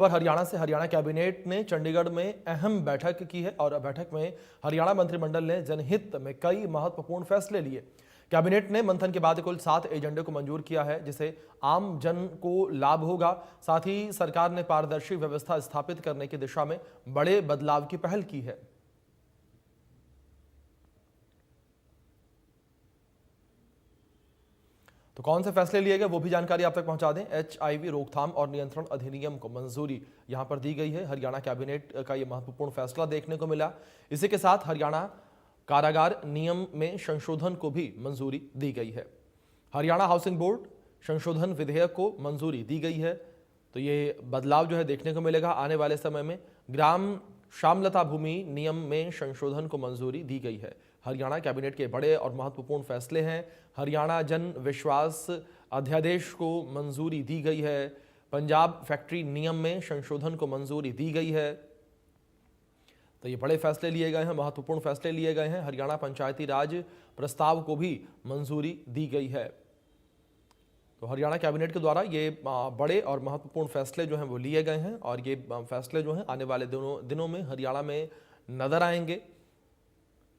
पर हरियाणा से हरियाणा कैबिनेट ने चंडीगढ़ में अहम बैठक की है और बैठक में हरियाणा मंत्रिमंडल ने जनहित में कई महत्वपूर्ण फैसले लिए। कैबिनेट ने मंथन के बाद कुल 7 एजेंडे को मंजूर किया है जिसे आम जन को लाभ होगा। साथ ही सरकार ने पारदर्शी व्यवस्था स्थापित करने की दिशा में बड़े बदलाव की पहल की है। तो कौन से फैसले लिए गए वो भी जानकारी आप तक पहुंचा दें। HIV रोकथाम और नियंत्रण अधिनियम को मंजूरी यहां पर दी गई है। हरियाणा कैबिनेट का यह महत्वपूर्ण फैसला देखने को मिला। इसी के साथ हरियाणा कारागार नियम में संशोधन को भी मंजूरी दी गई है। हरियाणा हाउसिंग बोर्ड संशोधन विधेयक को मंजूरी दी गई है। तो ये बदलाव जो है देखने को मिलेगा आने वाले समय में। ग्राम श्यामलता भूमि नियम में संशोधन को मंजूरी दी गई है। हरियाणा कैबिनेट के बड़े और महत्वपूर्ण फैसले हैं। हरियाणा जन विश्वास अध्यादेश को मंजूरी दी गई है। पंजाब फैक्ट्री नियम में संशोधन को मंजूरी दी गई है। तो ये बड़े फैसले लिए गए हैं, महत्वपूर्ण फैसले लिए गए हैं। हरियाणा पंचायती राज प्रस्ताव को भी मंजूरी दी गई है। तो हरियाणा कैबिनेट के द्वारा ये बड़े और महत्वपूर्ण फैसले जो हैं वो लिए गए हैं और ये फैसले जो हैं आने वाले दिनों में हरियाणा में नजर आएंगे।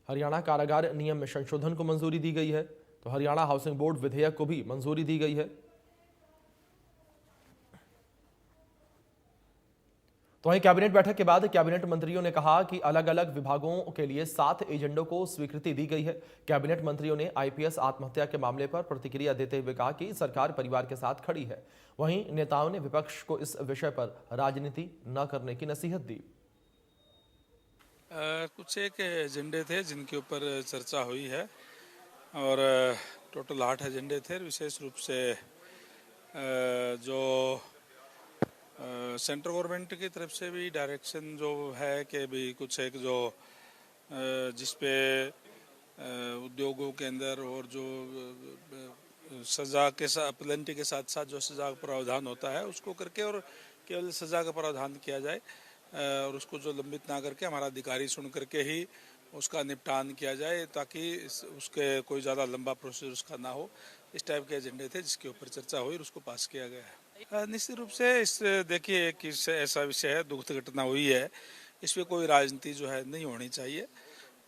हरियाणा कारागार नियम में संशोधन को मंजूरी दी गई है। तो हरियाणा हाउसिंग बोर्ड विधेयक को भी मंजूरी दी गई है। तो वहीं कैबिनेट बैठक के बाद कैबिनेट मंत्रियों ने कहा कि अलग अलग विभागों के लिए 7 एजेंडों को स्वीकृति दी गई है। कैबिनेट मंत्रियों ने IPS आत्महत्या के मामले पर प्रतिक्रिया देते हुए कहा कि सरकार परिवार के साथ खड़ी है। वहीं नेताओं ने विपक्ष को इस विषय पर राजनीति न करने की नसीहत दी। कुछ एक एजेंडे थे जिनके ऊपर चर्चा हुई है और टोटल 8 एजेंडे थे। विशेष रूप से जो सेंट्रल गवर्नमेंट की तरफ से भी डायरेक्शन जो है कि भी कुछ एक जो जिसपे उद्योगों के अंदर और जो सजा के साथ पेनल्टी के साथ साथ जो सजा का प्रावधान होता है उसको करके और केवल सजा का प्रावधान किया जाए और उसको जो लंबित ना करके हमारा अधिकारी सुन करके ही उसका निपटान किया जाए ताकि उसके कोई ज़्यादा लंबा प्रोसेस उसका ना हो। इस टाइप के एजेंडे थे जिसके ऊपर चर्चा हुई और उसको पास किया गया है। निश्चित रूप से इस देखिए कि ऐसा विषय है, दुखद घटना हुई है, इसमें कोई राजनीति जो है नहीं होनी चाहिए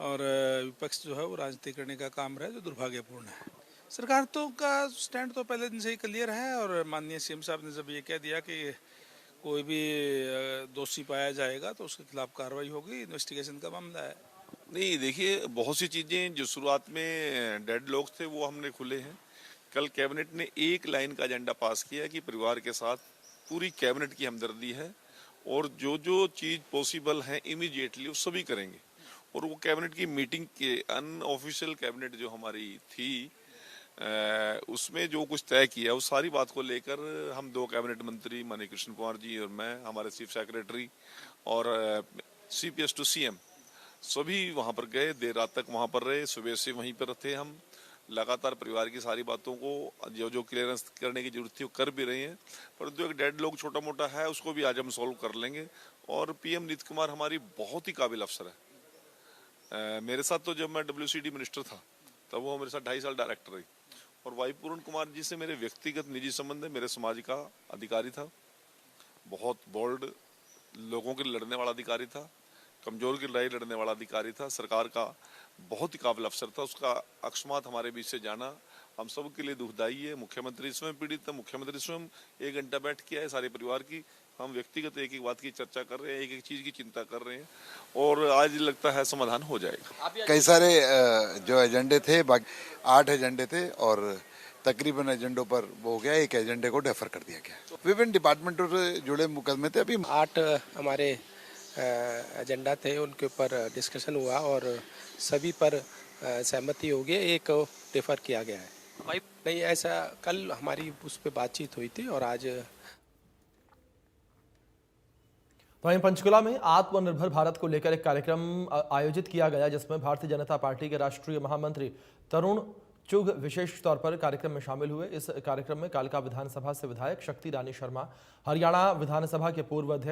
और विपक्ष जो है वो राजनीति करने का काम रहा है जो दुर्भाग्यपूर्ण है। सरकार तो का स्टैंड तो पहले दिन से ही क्लियर है और माननीय CM साहब ने जब ये कह दिया कि कोई भी दोषी पाया जाएगा तो उसके खिलाफ कार्रवाई होगी, इन्वेस्टिगेशन का मामला है। नहीं, देखिए बहुत सी चीज़ें जो शुरुआत में डेड लॉक थे वो हमने खुले हैं। कल कैबिनेट ने एक लाइन का एजेंडा पास किया कि परिवार के साथ पूरी कैबिनेट की हमदर्दी है और जो जो चीज़ पॉसिबल है इमीडिएटली वो सभी करेंगे। और वो कैबिनेट की मीटिंग के अनऑफिशियल कैबिनेट जो हमारी थी उसमें जो कुछ तय किया उस सारी बात को लेकर हम 2 कैबिनेट मंत्री माननीय कृष्ण कुमार जी और मैं, हमारे चीफ सेक्रेटरी और CPS to CM सभी वहाँ पर गए, देर रात तक वहाँ पर रहे, सुबह से वहीं पर थे। हम लगातार परिवार की सारी बातों को जो क्लियरेंस करने की जरूरत थी वो कर भी रहे हैं, परंतु एक डेड लॉक छोटा मोटा है उसको भी आज हम सॉल्व कर लेंगे। और PM नीतीश कुमार हमारी बहुत ही काबिल अफसर है। मेरे साथ तो जब मैं WCD मिनिस्टर था तब वो मेरे साथ 2.5 साल डायरेक्टर रही और वाई पूर्ण कुमार जी से मेरे व्यक्तिगत निजी संबंध है। मेरे समाज का अधिकारी था, बहुत बोल्ड लोगों के लड़ने वाला अधिकारी था, कमजोर की लड़ाई लड़ने वाला अधिकारी था, सरकार का बहुत ही काबिल अफसर था। उसका अकस्मात हमारे बीच से जाना हम सब के लिए दुखदायी है। मुख्यमंत्री स्वयं पीड़ित है, मुख्यमंत्री स्वयं 1 घंटा बैठ किया है सारे परिवार की। हम व्यक्तिगत एक एक बात की चर्चा कर रहे हैं, एक एक चीज की चिंता कर रहे हैं और आज लगता है समाधान हो जाएगा। कई सारे जो एजेंडे थे, बाकी 8 एजेंडे थे और तकरीबन एजेंडों पर वो हो गया, एक एजेंडे को डेफर कर दिया गया। विभिन्न डिपार्टमेंटों से जुड़े मुकदमे थे। अभी 8 हमारे एजेंडा थे, उनके ऊपर डिस्कशन हुआ और सभी पर सहमति हो गई, एक डेफर किया गया है। नहीं, ऐसा कल हमारी उस पर बातचीत हुई थी और आज। तो वहीं पंचकुला में आत्मनिर्भर भारत को लेकर एक कार्यक्रम आयोजित किया गया जिसमें भारतीय जनता पार्टी के राष्ट्रीय महामंत्री तरुण चुग विशेष तौर पर कार्यक्रम में शामिल हुए। इस कार्यक्रम में कालका विधानसभा से विधायक शक्ति रानी शर्मा, हरियाणा विधानसभा के पूर्व अध्यक्ष